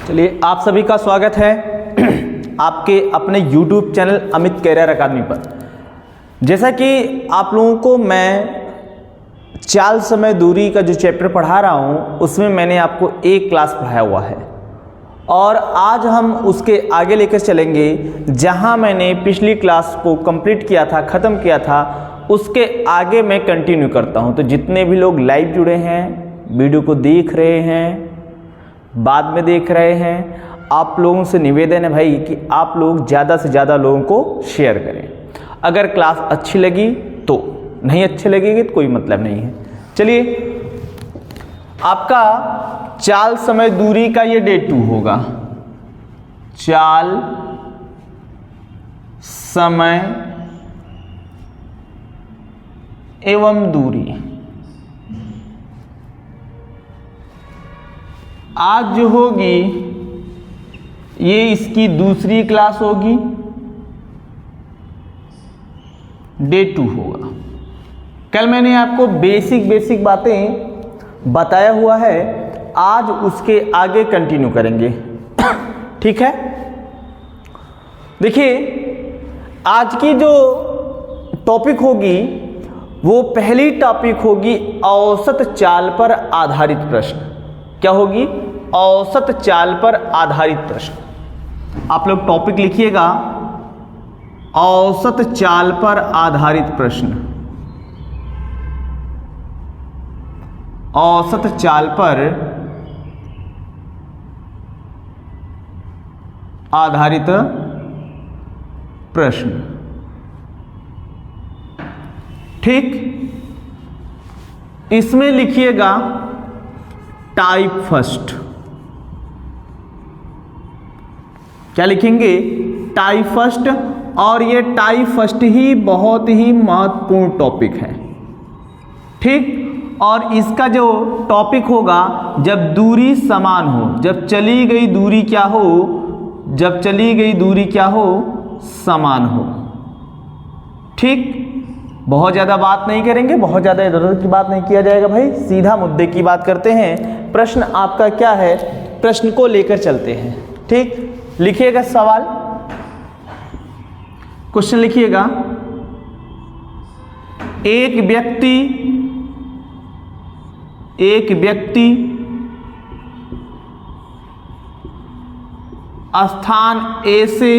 चलिए, आप सभी का स्वागत है आपके अपने YouTube चैनल अमित कैरियर अकादमी पर। जैसा कि आप लोगों को मैं चाल समय दूरी का जो चैप्टर पढ़ा रहा हूँ उसमें मैंने आपको एक क्लास पढ़ाया हुआ है और आज हम उसके आगे लेकर चलेंगे। जहाँ मैंने पिछली क्लास को कंप्लीट किया था, ख़त्म किया था, उसके आगे मैं कंटिन्यू करता हूँ। तो जितने भी लोग लाइव जुड़े हैं, वीडियो को देख रहे हैं, बाद में देख रहे हैं, आप लोगों से निवेदन है भाई कि आप लोग ज़्यादा से ज़्यादा लोगों को शेयर करें। अगर क्लास अच्छी लगी तो, नहीं अच्छी लगेगी तो कोई मतलब नहीं है। चलिए, आपका चाल समय दूरी का ये डे 2 होगा। चाल समय एवं दूरी। आज जो होगी ये इसकी दूसरी क्लास होगी, डे 2 होगा। कल मैंने आपको बेसिक बातें बताया हुआ है, आज उसके आगे कंटिन्यू करेंगे। ठीक है, देखिए आज की जो टॉपिक होगी वो पहली टॉपिक होगी औसत चाल पर आधारित प्रश्न। क्या होगी? औसत चाल पर आधारित प्रश्न। आप लोग टॉपिक लिखिएगा, औसत चाल पर आधारित प्रश्न। औसत चाल पर आधारित प्रश्न। ठीक, इसमें लिखिएगा टाइप फर्स्ट। क्या लिखेंगे? Type first. और ये टाइप फर्स्ट ही बहुत ही महत्वपूर्ण टॉपिक है। ठीक, और इसका जो टॉपिक होगा जब दूरी समान हो, जब चली गई दूरी क्या हो, जब चली गई दूरी क्या हो, समान हो। ठीक, बहुत ज़्यादा बात नहीं करेंगे, बहुत ज़्यादा इधर उधर की बात नहीं किया जाएगा भाई, सीधा मुद्दे की बात करते हैं। प्रश्न आपका क्या है, प्रश्न को लेकर चलते हैं। ठीक, लिखिएगा सवाल, क्वेश्चन लिखिएगा। एक व्यक्ति स्थान ए से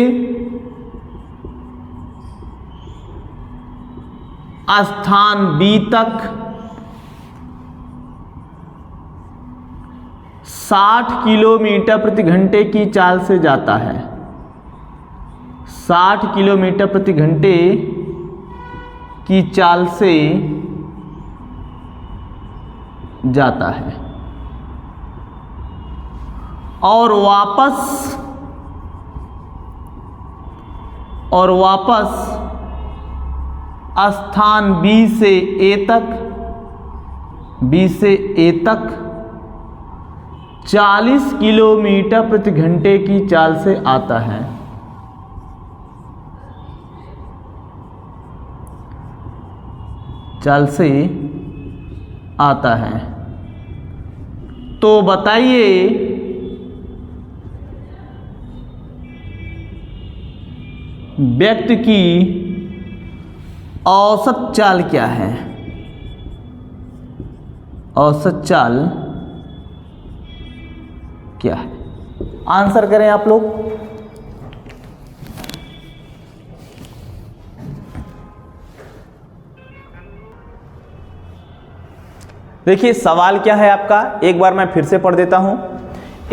स्थान बी तक 60 किलोमीटर प्रति घंटे की चाल से जाता है। 60 किलोमीटर प्रति घंटे की चाल से जाता है और वापस स्थान बी से ए तक 40 किलोमीटर प्रति घंटे की चाल से आता है। चाल से आता है। तो बताइए व्यक्ति की औसत चाल क्या है? औसत चाल क्या है? आंसर करें आप लोग। देखिए सवाल क्या है आपका, एक बार मैं फिर से पढ़ देता हूं।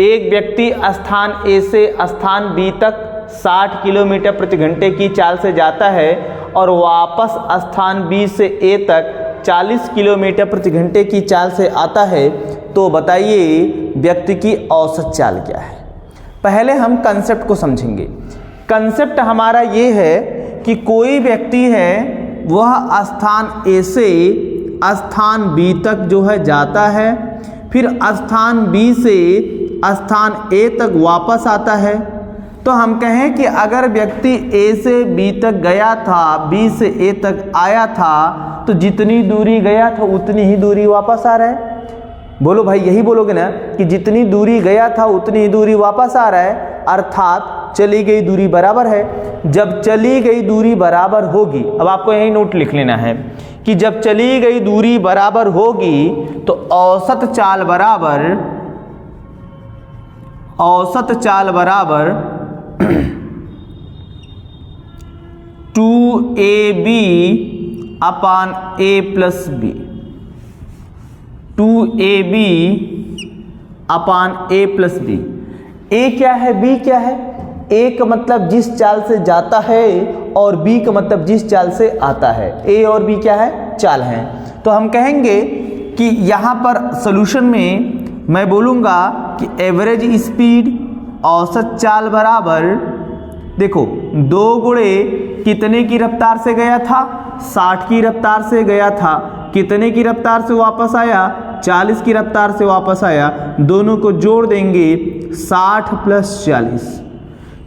एक व्यक्ति स्थान ए से स्थान बी तक 60 किलोमीटर प्रति घंटे की चाल से जाता है और वापस स्थान बी से ए तक 40 किलोमीटर प्रति घंटे की चाल से आता है। तो बताइए व्यक्ति की औसत चाल क्या है? पहले हम कंसेप्ट को समझेंगे। कंसेप्ट हमारा ये है कि कोई व्यक्ति है, वह स्थान ए से स्थान बी तक जो है जाता है, फिर स्थान बी से स्थान ए तक वापस आता है। तो हम कहें कि अगर व्यक्ति ए से बी तक गया था, बी से ए तक आया था, तो जितनी दूरी गया था उतनी ही दूरी वापस आ रहा है। बोलो भाई, यही बोलोगे ना कि जितनी दूरी गया था उतनी ही दूरी वापस आ रहा है, अर्थात चली गई दूरी बराबर है। जब चली गई दूरी बराबर होगी, अब आपको यही नोट लिख लेना है कि जब चली गई दूरी बराबर होगी तो औसत चाल बराबर 2ab upon a plus b, 2ab upon a plus b. A क्या है, बी क्या है? ए का मतलब जिस चाल से जाता है और बी का मतलब जिस चाल से आता है। ए और बी क्या है? चाल है। तो हम कहेंगे कि यहाँ पर सॉल्यूशन में मैं बोलूँगा कि एवरेज स्पीड औसत चाल बराबर, देखो 2 गुणे कितने की रफ्तार से गया था? 60 की रफ्तार से गया था। कितने की रफ्तार से वापस आया? 40 की रफ्तार से वापस आया। दोनों को जोड़ देंगे 60 प्लस 40।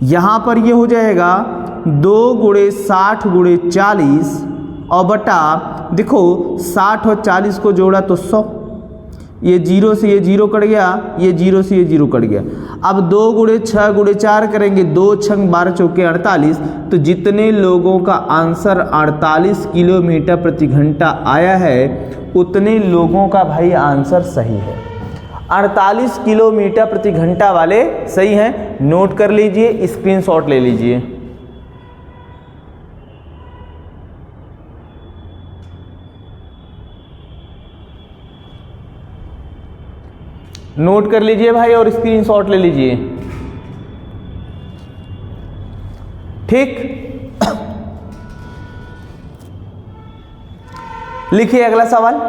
यहाँ पर ये हो जाएगा 2 गुणे 60 गुणे 40 और बटा, देखो 60 और 40 को जोड़ा तो 100। ये 0 से ये 0 कट गया, ये 0 से ये 0 कट गया। अब 2 गुणे 6 गुणे 4 करेंगे, 2 6 12 चौके 48। तो जितने लोगों का आंसर 48 किलोमीटर प्रति घंटा आया है उतने लोगों का भाई आंसर सही है। 48 किलोमीटर प्रति घंटा वाले सही हैं। नोट कर लीजिए, स्क्रीनशॉट ले लीजिए। नोट कर लीजिए भाई और स्क्रीनशॉट ले लीजिए। ठीक, लिखिए अगला सवाल।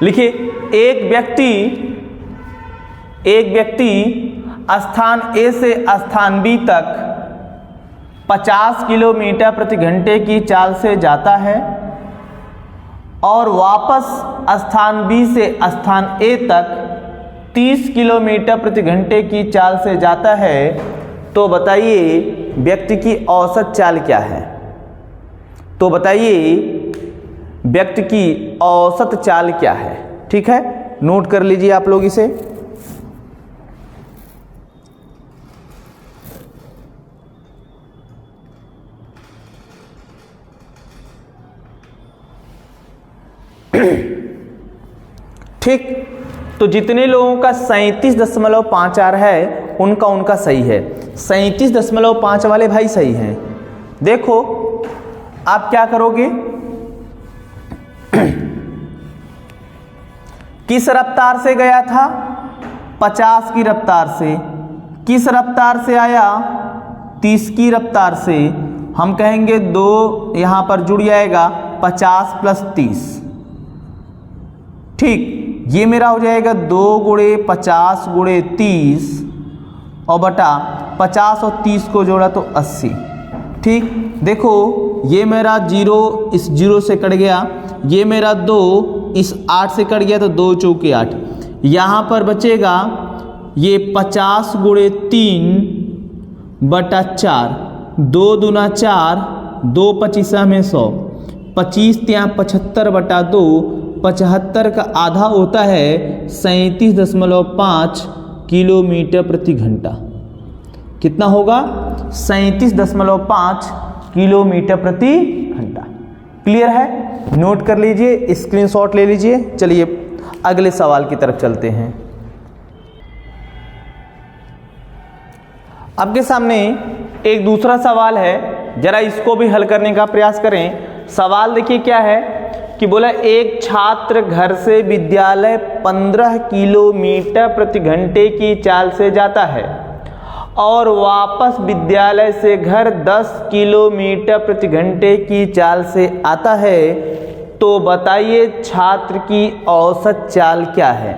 लिखिए, एक व्यक्ति स्थान ए से स्थान बी तक 50 किलोमीटर प्रति घंटे की चाल से जाता है और वापस स्थान बी से स्थान ए तक 30 किलोमीटर प्रति घंटे की चाल से जाता है, तो बताइए व्यक्ति की औसत चाल क्या है? तो बताइए व्यक्ति की औसत चाल क्या है? ठीक है, नोट कर लीजिए आप लोग इसे। ठीक, तो जितने लोगों का 37.5 आ रहा है उनका सही है। 37.5 वाले भाई सही हैं। देखो आप क्या करोगे, किस रफ्तार से गया था? 50 की रफ्तार से। किस रफ्तार से आया? 30 की रफ्तार से। हम कहेंगे 2 यहां पर जुड़ जाएगा, 50 प्लस 30। ठीक, ये मेरा हो जाएगा 2 गुणे 50 गुणे 30 और बटा 50 और 30 को जोड़ा तो 80। ठीक, देखो ये मेरा 0 इस 0 से कट गया, ये मेरा 2 इस 8 से कट गया तो 2 चौके 8। यहाँ पर बचेगा ये 50 गुणे 3 बटा 4, 2 दूना 4, 2 25 में 100, 25 ત્યાં 75 बटा 2, 75 का आधा होता है 37.5 किलोमीटर प्रति घंटा। कितना होगा? 37.5 किलोमीटर प्रति घंटा। क्लियर है? नोट कर लीजिए, स्क्रीनशॉट ले लीजिए। चलिए अगले सवाल की तरफ चलते हैं। आपके सामने एक दूसरा सवाल है, जरा इसको भी हल करने का प्रयास करें। सवाल देखिए क्या है कि बोला एक छात्र घर से विद्यालय 15 किलोमीटर प्रति घंटे की चाल से जाता है और वापस विद्यालय से घर 10 किलोमीटर प्रति घंटे की चाल से आता है, तो बताइए छात्र की औसत चाल क्या है?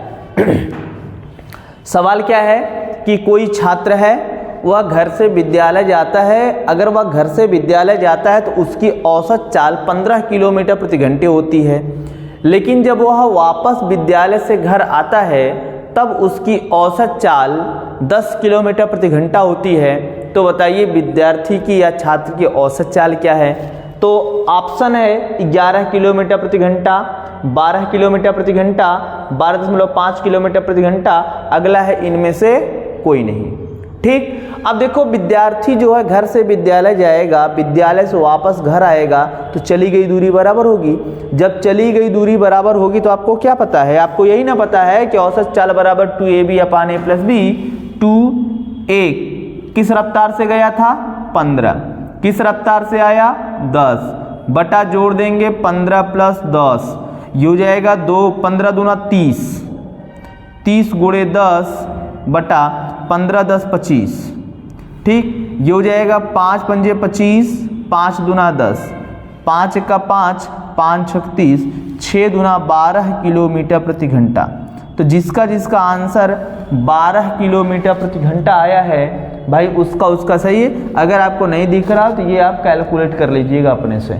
सवाल क्या है कि कोई छात्र है, वह घर से विद्यालय जाता है। अगर वह घर से विद्यालय जाता है तो उसकी औसत चाल 15 किलोमीटर प्रति घंटे होती है, लेकिन जब वह वापस विद्यालय से घर आता है तब उसकी औसत चाल 10 किलोमीटर प्रति घंटा होती है। तो बताइए विद्यार्थी की या छात्र की औसत चाल क्या है? तो ऑप्शन है 11 किलोमीटर प्रति घंटा, 12 किलोमीटर प्रति घंटा, 12.5 किलोमीटर प्रति घंटा, अगला है इनमें से कोई नहीं। ठीक, अब देखो विद्यार्थी जो है घर से विद्यालय जाएगा, विद्यालय से वापस घर आएगा, तो चली गई दूरी बराबर होगी। जब चली गई दूरी बराबर होगी तो आपको क्या पता है, आपको यही ना पता है कि औसत चाल बराबर 2ab upon a plus B. 2a किस रफ्तार से गया था 15, किस रफ्तार से आया 10, बटा जोड़ देंगे 15 प्लस 10, ये हो जाएगा 2, 15 दूना 30, 30 गुणे 10 बटा 15 10 25। ठीक, ये हो जाएगा 5 पंजे 25, 5 दूना 10, 5 का 5, 5 छक 30, 6 दूना 12 किलोमीटर प्रति घंटा। तो जिसका जिसका आंसर 12 किलोमीटर प्रति घंटा आया है भाई उसका सही है। अगर आपको नहीं दिख रहा तो ये आप कैलकुलेट कर लीजिएगा अपने से।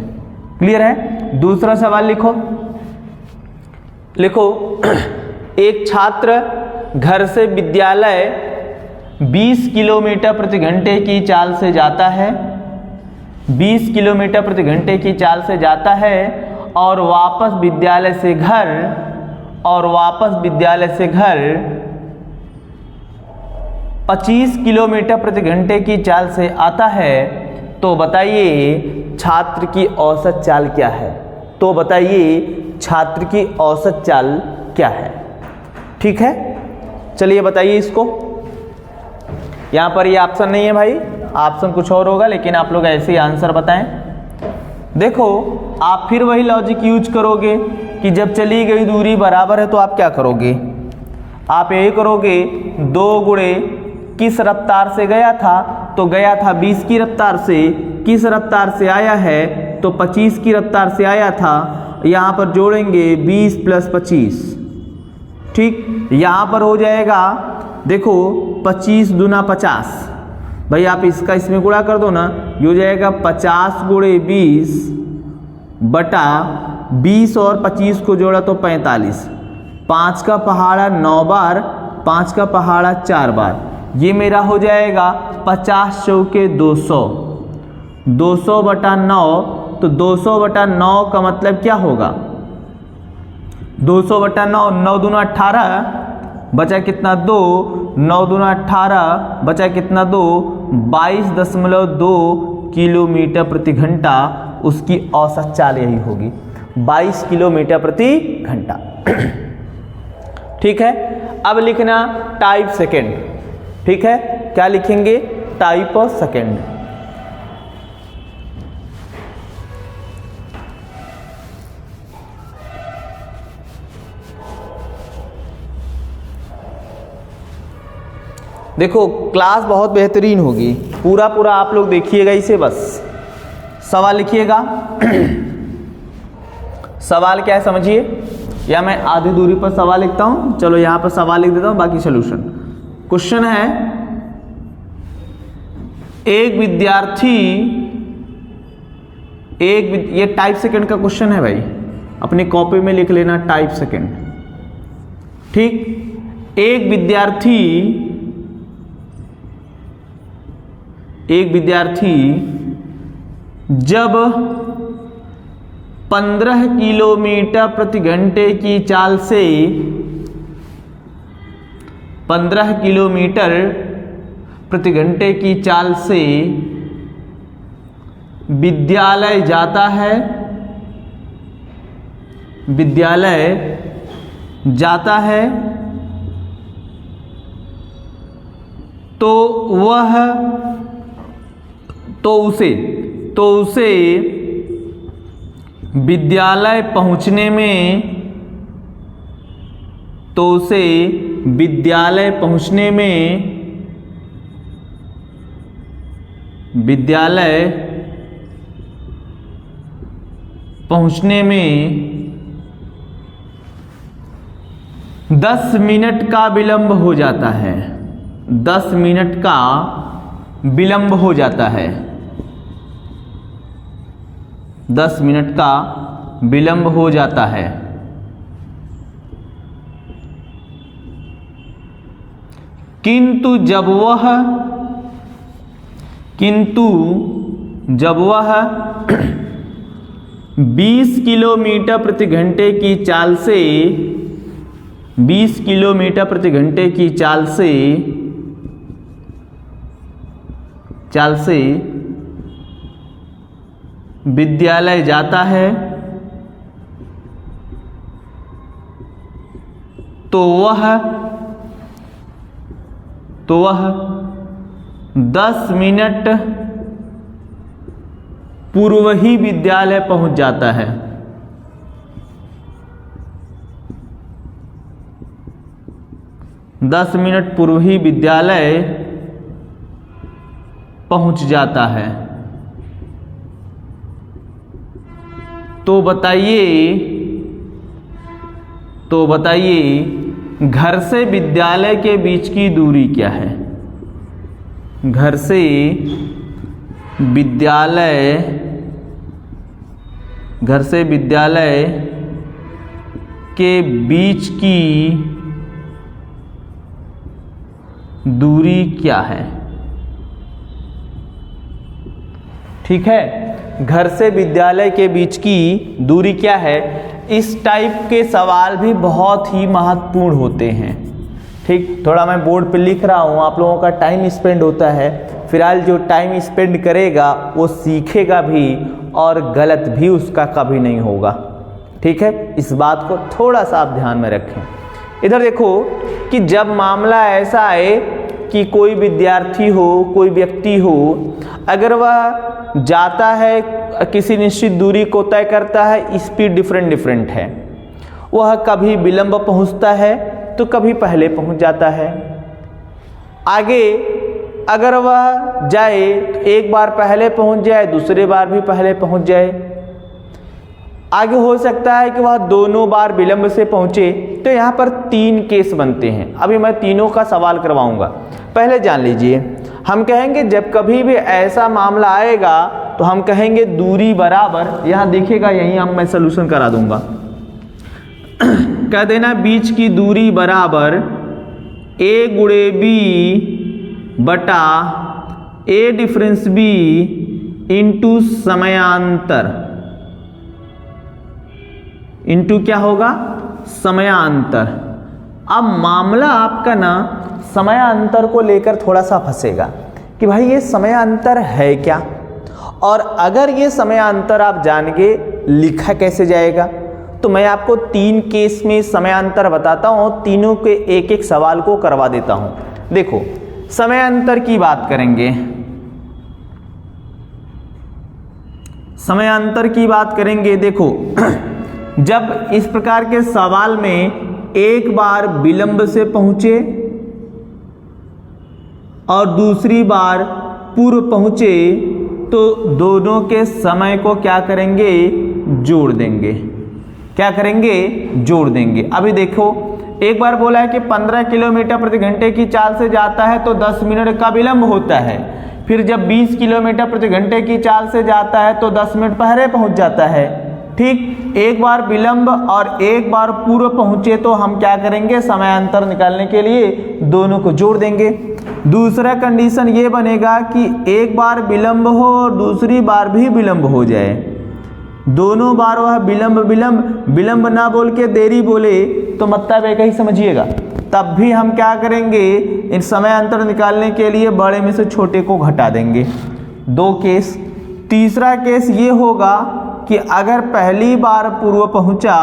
क्लियर है? दूसरा सवाल लिखो। लिखो एक छात्र घर से विद्यालय 20 किलोमीटर प्रति घंटे की चाल से जाता है, 20 किलोमीटर प्रति घंटे की चाल से जाता है और वापस विद्यालय से घर 25 किलोमीटर प्रति घंटे की चाल से आता है। तो बताइए छात्र की औसत चाल क्या है? तो बताइए छात्र की औसत चाल क्या है? ठीक है, चलिए बताइए इसको। यहाँ पर ये ऑप्शन नहीं है भाई, ऑप्शन कुछ और होगा, लेकिन आप लोग ऐसे ही आंसर बताएं। देखो आप फिर वही लॉजिक यूज करोगे कि जब चली गई दूरी बराबर है तो आप क्या करोगे, आप यही करोगे 2 गुणे किस रफ्तार से गया था, तो गया था 20 की रफ्तार से, किस रफ्तार से आया है तो 25 की रफ्तार से आया था, यहाँ पर जोड़ेंगे 20 प्लस 25। ठीक, यहाँ पर हो जाएगा देखो 25 दूना 50, भाई आप इसका इसमें गुणा कर दो ना, ये हो जाएगा 50 गुणे 20 बटा 20 और 25 को जोड़ा तो 45, 5 का पहाड़ा 9 बार, 5 का पहाड़ा 4 बार, ये मेरा हो जाएगा 50 चौके 200, 200 बटा 9, तो 200 बटा 9 का मतलब क्या होगा, 200 बटा 9, 9 दूना 18 बचा कितना 2, 9 दूना 18 बचा कितना 2, 22.2 किलोमीटर प्रति घंटा उसकी औसत चाल यही होगी, 22 किलोमीटर प्रति घंटा। ठीक है, अब लिखना टाइप सेकेंड। ठीक है, क्या लिखेंगे, टाइप ऑफ सेकेंड। देखो क्लास बहुत बेहतरीन होगी, पूरा पूरा आप लोग देखिएगा इसे, बस सवाल लिखिएगा। सवाल क्या है समझिए, या मैं आधी दूरी पर सवाल लिखता हूं, चलो यहां पर सवाल लिख देता हूं, बाकी सॉल्यूशन। क्वेश्चन है ये टाइप सेकंड का क्वेश्चन है भाई, अपनी कॉपी में लिख लेना टाइप सेकंड। ठीक, एक विद्यार्थी जब 15 किलोमीटर प्रति घंटे की चाल से 15 किलोमीटर प्रति घंटे की चाल से विद्यालय जाता है तो उसे विद्यालय पहुंचने में 10 मिनट का विलंब हो जाता है, 10 मिनट का विलंब हो जाता है, 10 मिनट का विलंब हो जाता है। किंतु जब वह 20 किलोमीटर प्रति घंटे की चाल से 20 किलोमीटर प्रति घंटे की चाल से विद्यालय जाता है तो वह 10 मिनट पूर्व ही विद्यालय पहुंच जाता है। 10 मिनट पूर्व ही विद्यालय पहुंच जाता है। तो बताइए घर से विद्यालय के बीच की दूरी क्या है? घर से विद्यालय के बीच की दूरी क्या है? ठीक है, घर से विद्यालय के बीच की दूरी क्या है? इस टाइप के सवाल भी बहुत ही महत्वपूर्ण होते हैं। ठीक, थोड़ा मैं बोर्ड पे लिख रहा हूँ, आप लोगों का टाइम स्पेंड होता है। फिलहाल जो टाइम स्पेंड करेगा वो सीखेगा भी और गलत भी उसका कभी नहीं होगा। ठीक है, इस बात को थोड़ा सा आप ध्यान में रखें। इधर देखो कि जब मामला ऐसा आए कि कोई विद्यार्थी हो, कोई व्यक्ति हो, अगर वह जाता है किसी निश्चित दूरी को तय करता है, स्पीड डिफरेंट है, वह कभी विलंब पहुंचता है तो कभी पहले पहुंच जाता है। आगे अगर वह जाए तो एक बार पहले पहुंच जाए, दूसरे बार भी पहले पहुंच जाए। आगे हो सकता है कि वह दोनों बार विलंब से पहुंचे। तो यहाँ पर 3 केस बनते हैं। अभी मैं तीनों का सवाल करवाऊंगा। पहले जान लीजिए, हम कहेंगे जब कभी भी ऐसा मामला आएगा तो हम कहेंगे दूरी बराबर, यहाँ दिखेगा, यहीं हम मैं सलूशन करा दूंगा। कह देना बीच की दूरी बराबर a गुणे b बटा a डिफरेंस b इंटू समयांतर, इंटू क्या होगा? समयांतर। अब मामला आपका ना समयांतर को लेकर थोड़ा सा फंसेगा कि भाई ये समयांतर है क्या, और अगर ये समयांतर आप जान गए लिखा कैसे जाएगा। तो मैं आपको 3 केस में समयांतर बताता हूँ, तीनों के एक एक सवाल को करवा देता हूँ। देखो, समयांतर की बात करेंगे, समयांतर की बात करेंगे। देखो, जब इस प्रकार के सवाल में एक बार विलंब से पहुंचे और दूसरी बार पूर्व पहुंचे तो दोनों के समय को क्या करेंगे? जोड़ देंगे। क्या करेंगे? जोड़ देंगे। अभी देखो, एक बार बोला है कि 15 किलोमीटर प्रति घंटे की चाल से जाता है तो 10 मिनट का विलंब होता है। फिर जब 20 किलोमीटर प्रति घंटे की चाल से जाता है तो 10 मिनट पहले पहुंच जाता है। ठीक, एक बार विलंब और एक बार पूर्व पहुंचे तो हम क्या करेंगे? समयांतर निकालने के लिए दोनों को जोड़ देंगे। दूसरा कंडीशन ये बनेगा कि एक बार विलंब हो और दूसरी बार भी विलंब हो जाए। दोनों बार वह विलंब ना बोल के देरी बोले तो मतलब एक ही समझिएगा। तब भी हम क्या करेंगे? इन समयांतर निकालने के लिए बड़े में से छोटे को घटा देंगे। 2 केस। तीसरा केस ये होगा कि अगर पहली बार पूर्व पहुंचा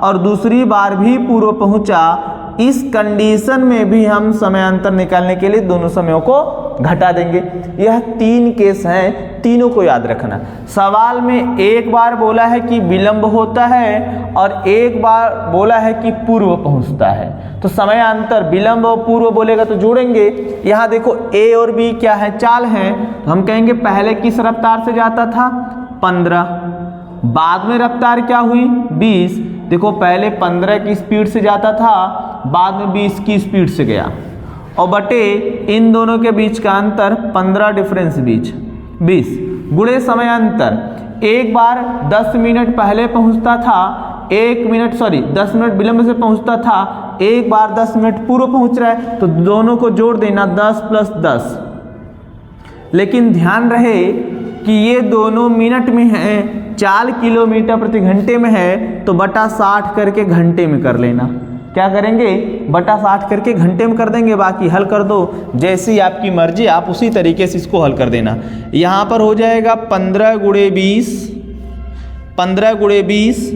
और दूसरी बार भी पूर्व पहुंचा, इस कंडीशन में भी हम समयांतर निकालने के लिए दोनों समयों को घटा देंगे। यह 3 केस हैं, तीनों को याद रखना। सवाल में एक बार बोला है कि विलंब होता है और एक बार बोला है कि पूर्व पहुंचता है, तो समयांतर विलंब और पूर्व बोलेगा तो जोड़ेंगे। यहाँ देखो a और b क्या है? चाल हैं। तो हम कहेंगे पहले किस रफ्तार से जाता था? 15। बाद में रफ्तार क्या हुई? 20। देखो पहले 15 की स्पीड से जाता था, बाद में 20 की स्पीड से गया, और बटे इन दोनों के बीच का अंतर 15 डिफरेंस बीच 20 गुणे समयांतर। एक बार 10 मिनट पहले पहुंचता था, 10 मिनट विलंब से पहुंचता था, एक बार 10 मिनट पूर्व पहुंच रहा है, तो दोनों को जोड़ देना 10 + 10। लेकिन ध्यान रहे कि ये दोनों मिनट में हैं 4 किलोमीटर प्रति घंटे में है तो बटा 60 करके घंटे में कर लेना। क्या करेंगे, बटा 60 करके घंटे में कर देंगे, बाकी हल कर दो जैसी आपकी मर्जी, आप उसी तरीके से इसको हल कर देना। यहाँ पर हो जाएगा 15 गुणे 20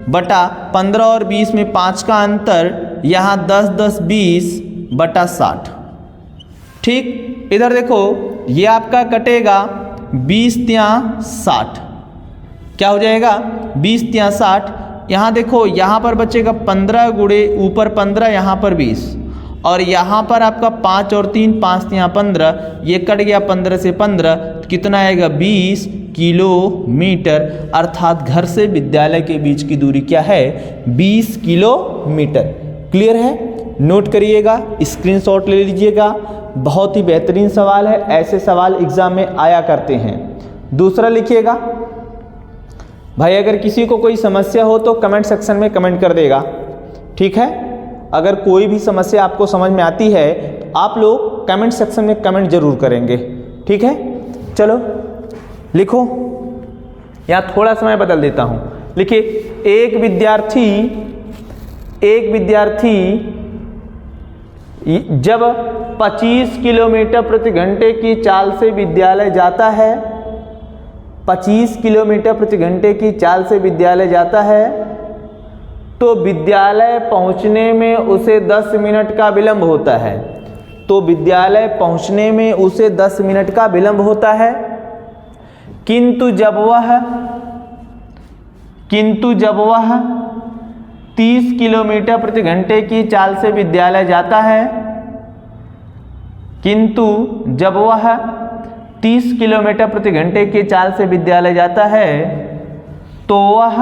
बटा 15 और 20 में 5 का अंतर, यहाँ 10 10 20 बटा 60। ठीक, इधर देखो ये आपका कटेगा 20 × 60, क्या हो जाएगा 20 × 60। यहाँ देखो यहाँ पर बचेगा 15 गुणे ऊपर 15, यहाँ पर 20, और यहाँ पर आपका 5 और 3 5 यहाँ 15, ये कट गया 15 से 15, तो कितना आएगा 20 किलोमीटर। अर्थात घर से विद्यालय के बीच की दूरी क्या है, 20 किलोमीटर। क्लियर है, नोट करिएगा, स्क्रीनशॉट ले लीजिएगा। बहुत ही बेहतरीन सवाल है, ऐसे सवाल एग्जाम में आया करते हैं। दूसरा लिखिएगा भाई, अगर किसी को कोई समस्या हो तो कमेंट सेक्शन में कमेंट कर देगा, ठीक है। अगर कोई भी समस्या आपको समझ में आती है तो आप लोग कमेंट सेक्शन में कमेंट जरूर करेंगे, ठीक है। चलो लिखो, यहाँ थोड़ा समय बदल देता हूँ। लिखिए, एक विद्यार्थी जब 25 किलोमीटर प्रति घंटे की चाल से विद्यालय जाता है, 25 किलोमीटर प्रति घंटे की चाल से विद्यालय जाता है, तो विद्यालय पहुंचने में उसे 10 मिनट का विलंब होता है। तो विद्यालय पहुंचने में उसे 10 मिनट का विलंब होता है, किंतु जब वह 30 किलोमीटर प्रति घंटे की चाल से विद्यालय जाता है, किंतु जब वह 30 किलोमीटर प्रति घंटे की चाल से विद्यालय जाता है तो वह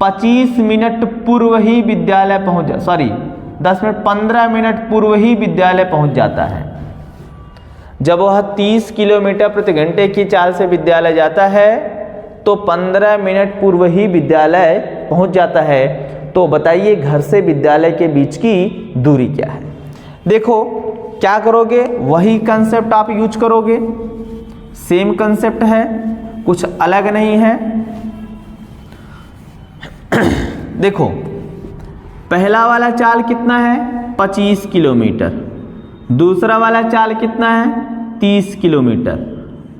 25 मिनट पूर्व ही विद्यालय पहुंच 15 मिनट पूर्व ही विद्यालय पहुंच जाता है। जब वह 30 किलोमीटर प्रति घंटे की चाल से विद्यालय जाता है तो 15 मिनट पूर्व ही विद्यालय पहुंच जाता है। तो बताइए घर से विद्यालय के बीच की दूरी क्या है। देखो क्या करोगे, वही कंसेप्ट आप यूज करोगे, सेम कंसेप्ट है, कुछ अलग नहीं है। देखो पहला वाला चाल कितना है, 25 किलोमीटर, दूसरा वाला चाल कितना है, 30 किलोमीटर।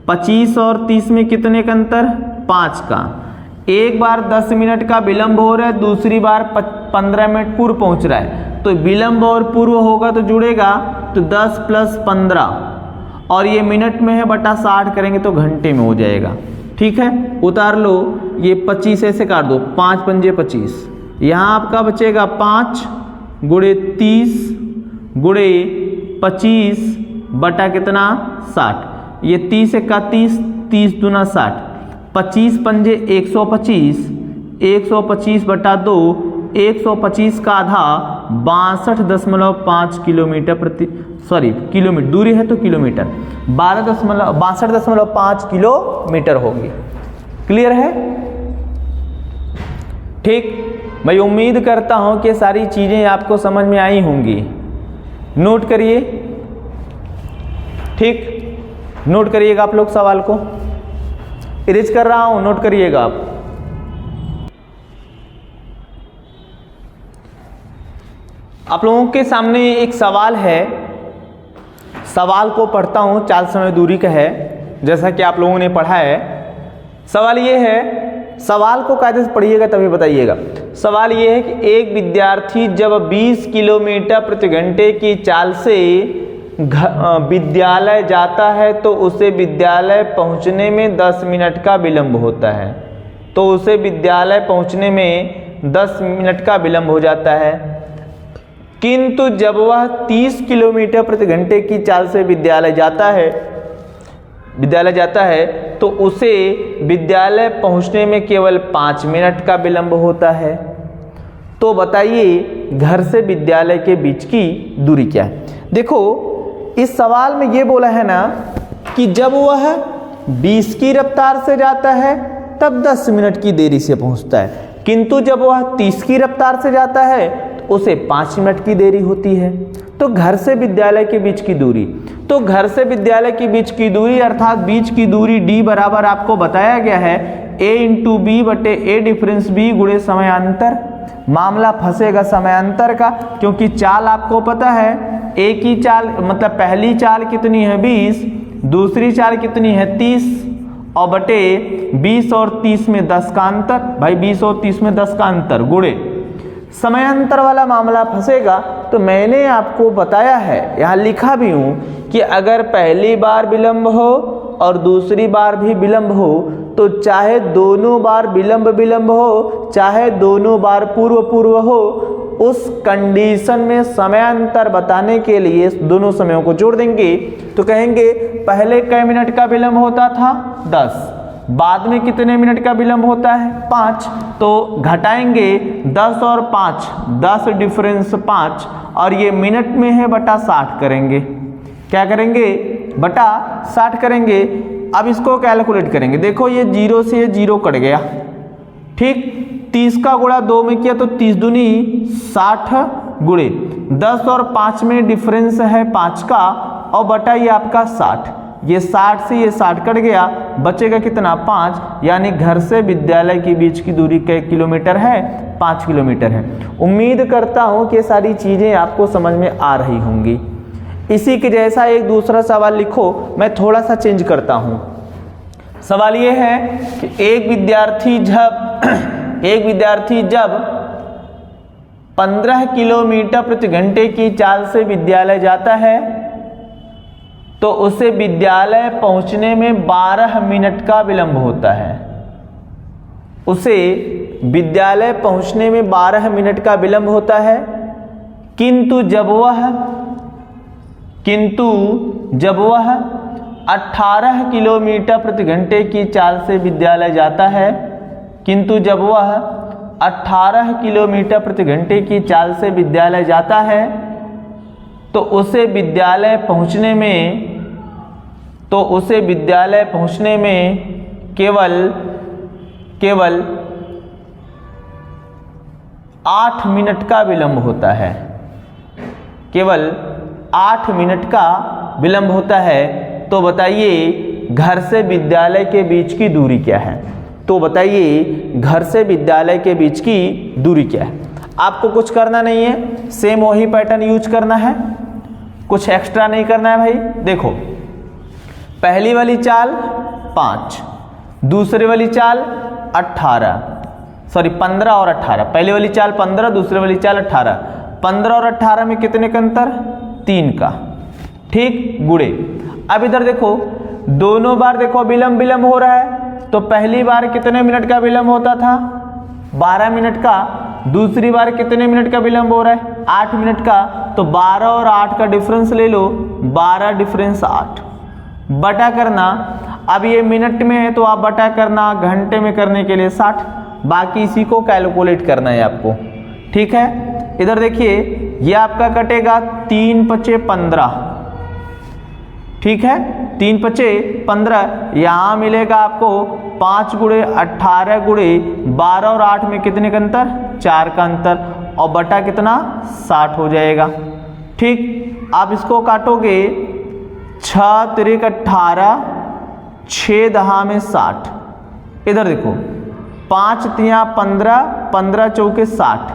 25 और 30 में कितने का अंतर, 5 का। एक बार 10 मिनट का विलंब हो रहा है, दूसरी बार 15 मिनट पूर्व पहुंच रहा है, तो विलंब और पूर्व होगा तो जुड़ेगा, तो 10 + 15, और ये मिनट में है, बटा 60 करेंगे तो घंटे में हो जाएगा। ठीक है, उतार लो, ये 25 ऐसे काट दो, 5 × 5 = 25, यहाँ आपका बचेगा 5 × 30 × 25 बटा कितना 60, ये 30 × 30, 30 × 60, 25 × 5 = 125, 125 बटा 2, 125 का आधा 62.5 किलोमीटर दूरी है तो किलोमीटर, 62.5 किलोमीटर होगी। क्लियर है? ठीक, मैं उम्मीद करता हूं कि सारी चीजें आपको समझ में आई होंगी। नोट करिए, ठीक, नोट करिएगा आप लोग, सवाल को इरेज कर रहा हूं, नोट करिएगा आप। आप लोगों के सामने एक सवाल है, सवाल को पढ़ता हूं, चाल समय दूरी का है, जैसा कि आप लोगों ने पढ़ा है। सवाल ये है, सवाल को कायदे से पढ़िएगा तभी बताइएगा। सवाल ये है कि एक विद्यार्थी जब 20 किलोमीटर प्रति घंटे की चाल से विद्यालय जाता है तो उसे विद्यालय पहुंचने में 10 मिनट का विलंब होता है। तो उसे विद्यालय पहुंचने में 10 मिनट का विलंब हो जाता है, किंतु जब वह 30 किलोमीटर प्रति घंटे की चाल से विद्यालय जाता है तो उसे विद्यालय पहुंचने में केवल 5 मिनट का विलंब होता है। तो बताइए घर से विद्यालय के बीच की दूरी क्या है। देखो इस सवाल में ये बोला है ना कि जब वह 20 की रफ्तार से जाता है तब 10 मिनट की देरी से पहुंचता है, किंतु जब वह 30 की रफ्तार से जाता है उसे 5 मिनट की देरी होती है। तो घर से विद्यालय के बीच की दूरी, तो घर से विद्यालय के बीच की दूरी अर्थात बीच की दूरी d बराबर आपको बताया गया है a इंटू बी बटे a डिफरेंस b गुणे समयांतर। मामला फंसेगा समयांतर का, क्योंकि चाल आपको पता है एक ही चाल, मतलब पहली चाल कितनी है 20, दूसरी चाल कितनी है 30 और बटे 20 और 30 में 10 का अंतर। भाई 20 और 30 में 10 का अंतर गुणे समयांतर वाला मामला फंसेगा। तो मैंने आपको बताया है, यहाँ लिखा भी हूँ कि अगर पहली बार विलंब हो और दूसरी बार भी विलंब हो, तो चाहे दोनों बार विलंब हो, चाहे दोनों बार पूर्व हो, उस कंडीशन में समयांतर बताने के लिए दोनों समयों को जोड़ देंगे। तो कहेंगे पहले कई मिनट का विलंब होता था 10, बाद में कितने मिनट का विलंब होता है 5। तो घटाएंगे 10 और 5, 10 डिफरेंस 5 और ये मिनट में है बटा 60 करेंगे। क्या करेंगे बटा 60 करेंगे। अब इसको कैलकुलेट करेंगे। देखो ये 0 से ये 0 कट गया, ठीक। 30 का गुणा 2 में किया तो 30 दूनी 60 गुणे 10 और 5 में डिफरेंस है 5 का और बटा ये आपका 60। ये 60 से ये 60 कट गया, बचेगा कितना 5। यानी घर से विद्यालय के बीच की दूरी कै किलोमीटर है 5 किलोमीटर है। उम्मीद करता हूँ कि सारी चीज़ें आपको समझ में आ रही होंगी। इसी के जैसा एक दूसरा सवाल लिखो, मैं थोड़ा सा चेंज करता हूँ। सवाल ये है कि एक विद्यार्थी जब 15 किलोमीटर प्रति घंटे की चाल से विद्यालय जाता है तो उसे विद्यालय पहुंचने में 12 मिनट का विलंब होता है। उसे विद्यालय पहुंचने में 12 मिनट का विलंब होता है, किंतु जब वह 18 किलोमीटर प्रति घंटे की चाल से विद्यालय जाता है, किंतु जब वह 18 किलोमीटर प्रति घंटे की चाल से विद्यालय जाता है तो उसे विद्यालय पहुंचने में केवल 8 मिनट का विलंब होता है। केवल 8 मिनट का विलंब होता है। तो बताइए घर से विद्यालय के बीच की दूरी क्या है? तो बताइए घर से विद्यालय के बीच की दूरी क्या है? आपको कुछ करना नहीं है, सेम वही पैटर्न यूज करना है, कुछ एक्स्ट्रा नहीं करना है भाई। देखो पहली वाली चाल 5, दूसरी वाली चाल 15 और 18। पहली वाली चाल 15, दूसरी वाली चाल 18। 15 और 18 में कितने का अंतर? 3 का, ठीक, गुणे। अब इधर देखो दोनों बार देखो विलंब हो रहा है। तो पहली बार कितने मिनट का विलंब होता था? 12 मिनट का। दूसरी बार कितने मिनट का विलंब हो रहा है? 8 मिनट का। तो 12 और 8 का डिफरेंस ले लो, 12 डिफरेंस 8, बटा करना। अब ये मिनट में है तो आप बटा करना, घंटे में करने के लिए 60, बाकी इसी को कैलकुलेट करना है आपको, ठीक है। इधर देखिए ये आपका कटेगा 3 पचे 15, ठीक है, 3 पचे 15। यहाँ मिलेगा आपको 5 गुणे 18 गुणे 12 और 8 में कितने का अंतर? 4 का अंतर और बटा कितना? 60 हो जाएगा, ठीक। आप इसको काटोगे 6 तिरिक 18, 6 दहा में 60। इधर देखो 5 तिया 15, 15 चौके 60।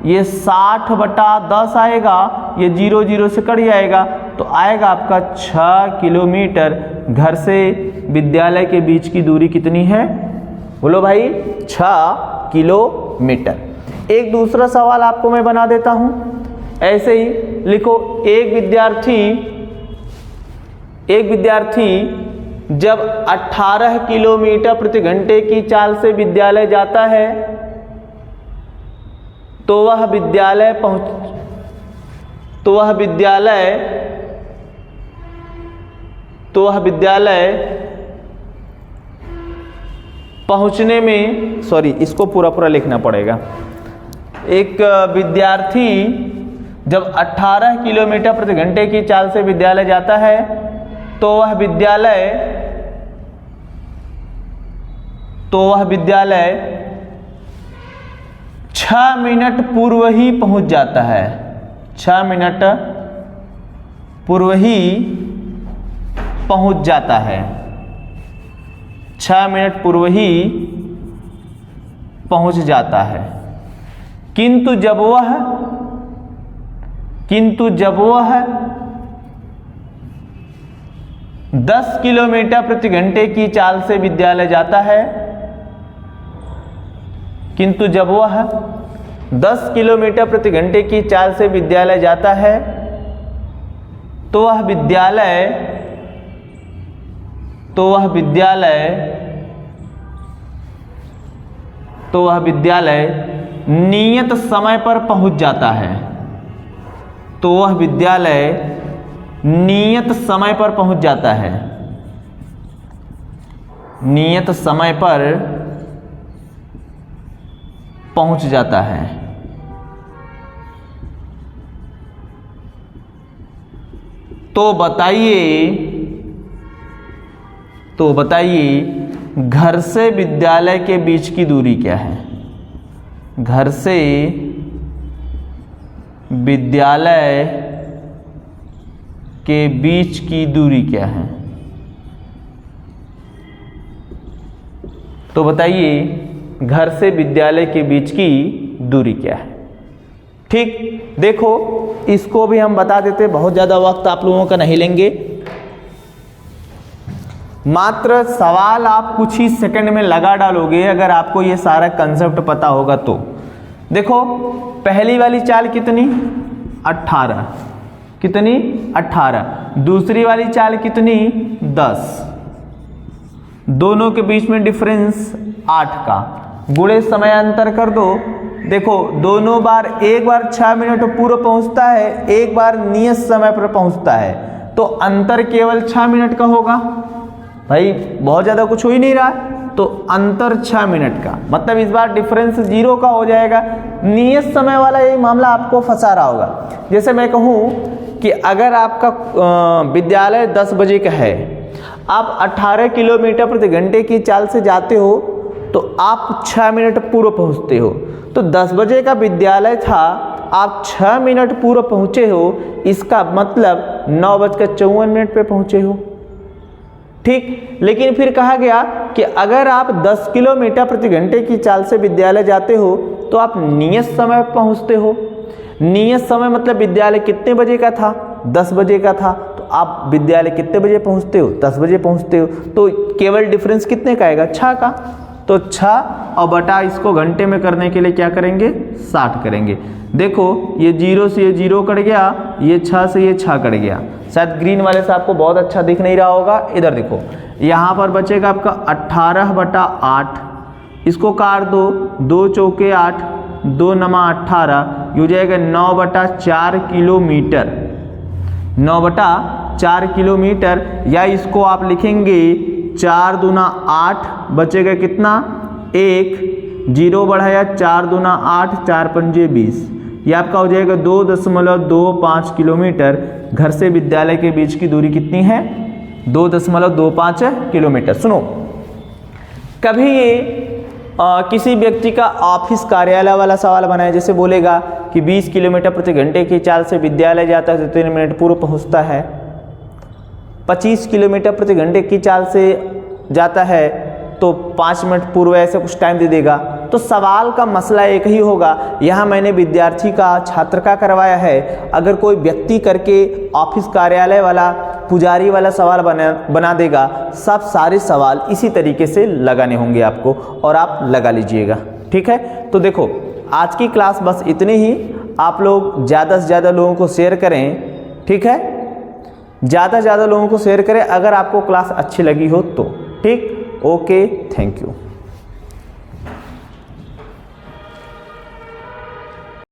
ये 60 बटा 10 आएगा, ये 0 0 से कट जाएगा तो आएगा आपका 6 किलोमीटर। घर से विद्यालय के बीच की दूरी कितनी है? बोलो भाई, 6 किलोमीटर। एक दूसरा सवाल आपको मैं बना देता हूं, ऐसे ही लिखो। एक विद्यार्थी जब 18 किलोमीटर प्रति घंटे की चाल से विद्यालय जाता है तो वह विद्यालय पहुंचने में, सॉरी इसको पूरा लिखना पड़ेगा। एक विद्यार्थी जब 18 किलोमीटर प्रति घंटे की चाल से विद्यालय जाता है तो वह विद्यालय 6 मिनट पूर्व ही पहुंच जाता है, 6 मिनट पूर्व ही पहुंच जाता है, 6 मिनट पूर्व ही पहुंच जाता है। किंतु जब वह 10 किलोमीटर प्रति घंटे की चाल से विद्यालय जाता है, किंतु जब वह 10 किलोमीटर प्रति घंटे की चाल से विद्यालय जाता है तो वह विद्यालय नियत समय पर पहुंच जाता है, तो वह विद्यालय नियत समय पर पहुंच जाता है, नियत समय पर पहुंच जाता है। तो बताइए घर से विद्यालय के बीच की दूरी क्या है? घर से विद्यालय के बीच की दूरी क्या है? तो बताइए घर से विद्यालय के बीच की दूरी क्या है? ठीक, देखो इसको भी हम बता देते, बहुत ज़्यादा वक्त आप लोगों का नहीं लेंगे, मात्र सवाल आप कुछ ही सेकंड में लगा डालोगे अगर आपको ये सारा कंसेप्ट पता होगा तो। देखो पहली वाली चाल कितनी? 18, कितनी? 18। दूसरी वाली चाल कितनी? 10। दोनों के बीच में डिफरेंस 8 का, गुणे समय अंतर कर दो। देखो दोनों बार, एक बार 6 मिनट पूर्व पहुंचता है, एक बार नियत समय पर पहुंचता है, तो अंतर केवल 6 मिनट का होगा। भाई बहुत ज़्यादा कुछ हो ही नहीं रहा है, तो अंतर 6 मिनट का, मतलब इस बार डिफरेंस 0 का हो जाएगा। नियत समय वाला यही मामला आपको फंसा रहा होगा। जैसे मैं कहूँ कि अगर आपका विद्यालय 10 बजे का है, आप 18 किलोमीटर प्रति घंटे की चाल से जाते हो, तो आप 6 मिनट पूर्व पहुँचते हो। तो 10 बजे का विद्यालय था, आप 6 मिनट पूर्व पहुँचे हो, इसका मतलब 9:54 पे पहुँचे हो। ठीक, लेकिन फिर कहा गया कि अगर आप 10 किलोमीटर प्रति घंटे की चाल से विद्यालय जाते हो तो आप नियत समय पर पहुँचते हो। नियत समय मतलब विद्यालय कितने बजे का था? 10 बजे का था, तो आप विद्यालय कितने बजे पहुँचते हो? 10 बजे पहुँचते हो। तो केवल डिफरेंस कितने का आएगा? 6 का। तो 6 और बटा इसको घंटे में करने के लिए क्या करेंगे? 60 करेंगे। देखो ये 0 से ये 0 कट गया, ये 6 से ये 6 कट गया। शायद ग्रीन वाले से आपको बहुत अच्छा दिख नहीं रहा होगा। इधर देखो, यहाँ पर बचेगा आपका 18/8, इसको काट दो, 2 चौके 8, 2 नमा 18, ये हो जाएगा 9/4 किलोमीटर, 9/4 किलोमीटर। या इसको आप लिखेंगे 4 दूना 8, बचेगा कितना? 1, 0 बढ़ाया 4 दूना 8, 4 पंजे 20, ये आपका हो जाएगा 2.25 किलोमीटर। घर से विद्यालय के बीच की दूरी कितनी है? 2.25 किलोमीटर। सुनो, कभी ये किसी व्यक्ति का ऑफिस कार्यालय वाला सवाल बनाए, जैसे बोलेगा कि 20 किलोमीटर प्रति घंटे की चाल से विद्यालय जाता है तो 3 मिनट पूर्व पहुंचता है, 25 किलोमीटर प्रति घंटे की चाल से जाता है तो 5 मिनट पूर्व, ऐसे कुछ टाइम दे देगा। तो सवाल का मसला एक ही होगा। यहाँ मैंने विद्यार्थी का, छात्र का करवाया है। अगर कोई व्यक्ति करके ऑफिस कार्यालय वाला, पुजारी वाला सवाल बना देगा, सब सारे सवाल इसी तरीके से लगाने होंगे आपको, और आप लगा लीजिएगा। ठीक है, तो देखो आज की क्लास बस इतनी ही। आप लोग ज़्यादा से ज़्यादा लोगों को शेयर करें। ठीक है, ज़्यादा से ज़्यादा लोगों को शेयर करें अगर आपको क्लास अच्छी लगी हो तो। ठीक, ओके, थैंक यू।